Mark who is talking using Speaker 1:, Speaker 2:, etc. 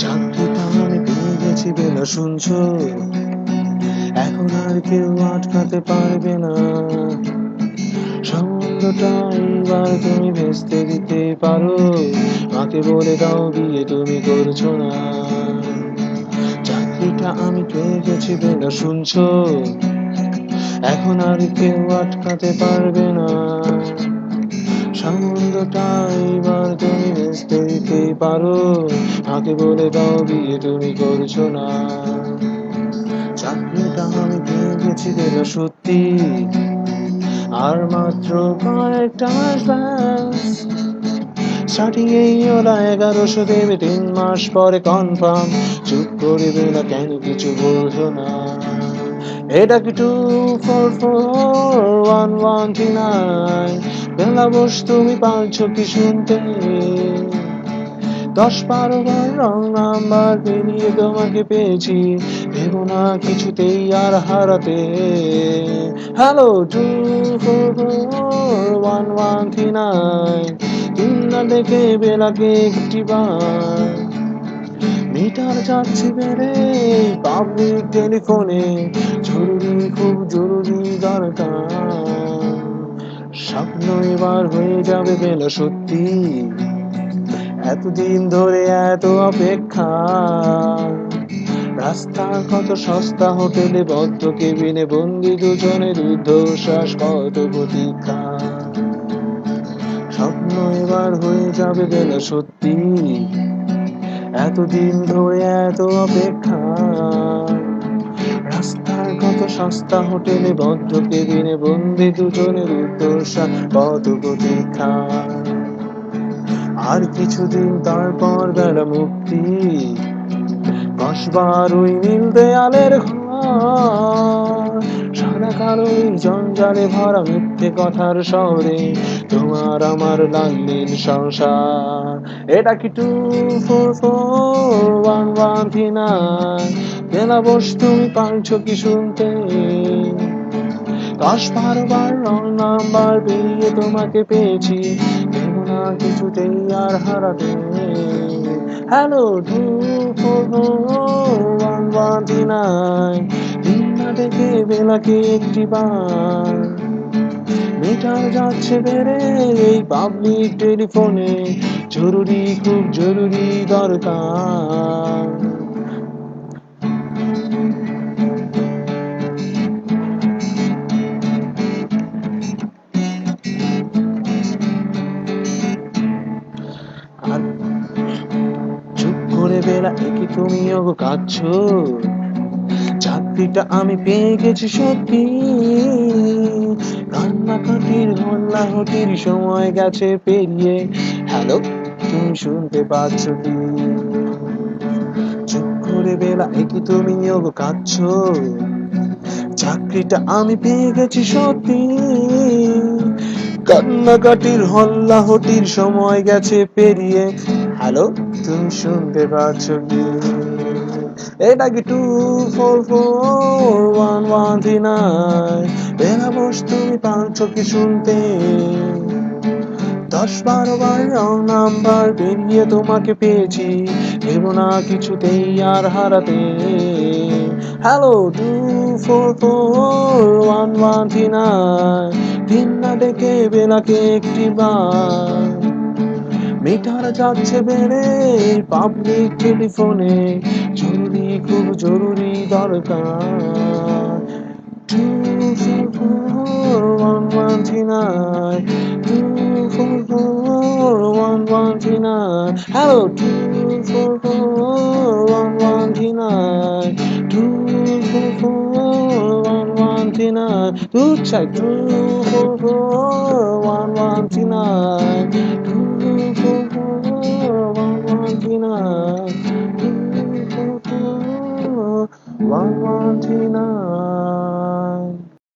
Speaker 1: চাকরিটা আমি পেয়ে গেছি বেলা শুনছো, এখন আর কেউ আটকাতে পারবে না। সম্বন্ধটা এইবার তুমি ভেস্তে দিতে পারো, মাকে বলে দাও বিয়ে তুমি করছো না। চাকরিটা আমি পেয়ে গেছি বেলা শুনছো, এখন আর কেউ আটকাতে পারবে না। সম্বন্ধটা এইবার তুমি ভেস্তে দিতে পারো, মাকে বলে দাও বিয়ে তুমি করছো না। চাকরিটা আমি পেয়ে গেছি বেলা সত্যি, আর মাত্র কয়েকটা মাস ব্যাস। স্টার্টিং এই ওরা 1100 দেবে, 3 মাস পরে কনফার্ম। চুপ করে বেলা কেন কিছু বলছো না? এটা কি 2441139? বেলা বস তুমি পারছো কি শুনতে? 10-12 বার রং নাম্বার পেরিয়ে তোমাকে পেয়েছি, ভেবো না কিছুতেই আর হারাতে। হ্যালো 2441139, তিন না ডেকে বেলাকে একটি বার। মিটার যাচ্ছে বেড়ে পাবলিক টেলিফোনে, জরুরি খুব জরুরি দরকার। স্বপ্ন এবার হয়ে যাবে বেলা সত্যি, এতদিন ধরে এত অপেক্ষা। রাস্তার কত সস্তা হোটেলে বদ্ধ কেবিনে বন্দি দুজনের ঊর্ধ্বশ্বাস, কত প্রতীক্ষা। স্বপ্ন এবার হয়ে যাবে বেলা সত্যি, এতদিন ধরে এত অপেক্ষা। রাস্তার কত সস্তা হোটেলে বদ্ধ কেবিনে বন্দি দুজনের ঊর্ধ্বশ্বাস, কত প্রতীক্ষা। আর কিছুদিন তারপর বেলা মুক্তি, কসবার ওই নীল দেয়ালের ঘর। সাদা কালো এই জঞ্জালে ভরা মিথ্যে কথার শহরে তোমার আমার লাল নীল সংসার। এটা কি 2441139? বেলা বস তুমি পারছো কি শুনতে? 10-12 বার রং নাম্বার পেরিয়ে তোমাকে পেয়েছি, ভেবো না কিছুতেই আর হারাতে। হ্যালো 2441139, দিন না ডেকে বেলাকে একটি বার। মিটার যাচ্ছে বেড়ে এই পাবলিক টেলিফোনে, জরুরি খুব জরুরি দরকার। আর চুপ করে বেলা একি তুমিও কাঁদছো, চাকরিটা আমি পেয়ে গেছি সত্যি। কান্নাকাটির হল্লাহটির সময় গেছে পেরিয়ে, হ্যালো তুমি শুনতে পাচ্ছ কি? চুপ করে বেলা একি তুমিও কাঁদছো, চাকরিটা আমি পেয়ে গেছি সত্যি। কান্নাকাটির হল্লাহটির সময় গেছে পেরিয়ে, হ্যালো তুমি শুনতে পাচ্ছ কি? এটা কি 2441139? বেলা বস তুমি পারছো কি শুনতে? 10-12 বার রং নাম্বার পেরিয়ে তোমাকে পেয়েছি, ভেবো না কিছুতেই আর হারাতে। হ্যালো 2441139, দিন না ডেকে বেলাকে একটি বার। মিটার যাচ্ছে বেড়ে পাবলিক টেলিফোনে, জরুরি খুব জরুরি দরকার। 2441139, 2441139, হ্যালো 2441139, 2441139, দূর চাই 2441139।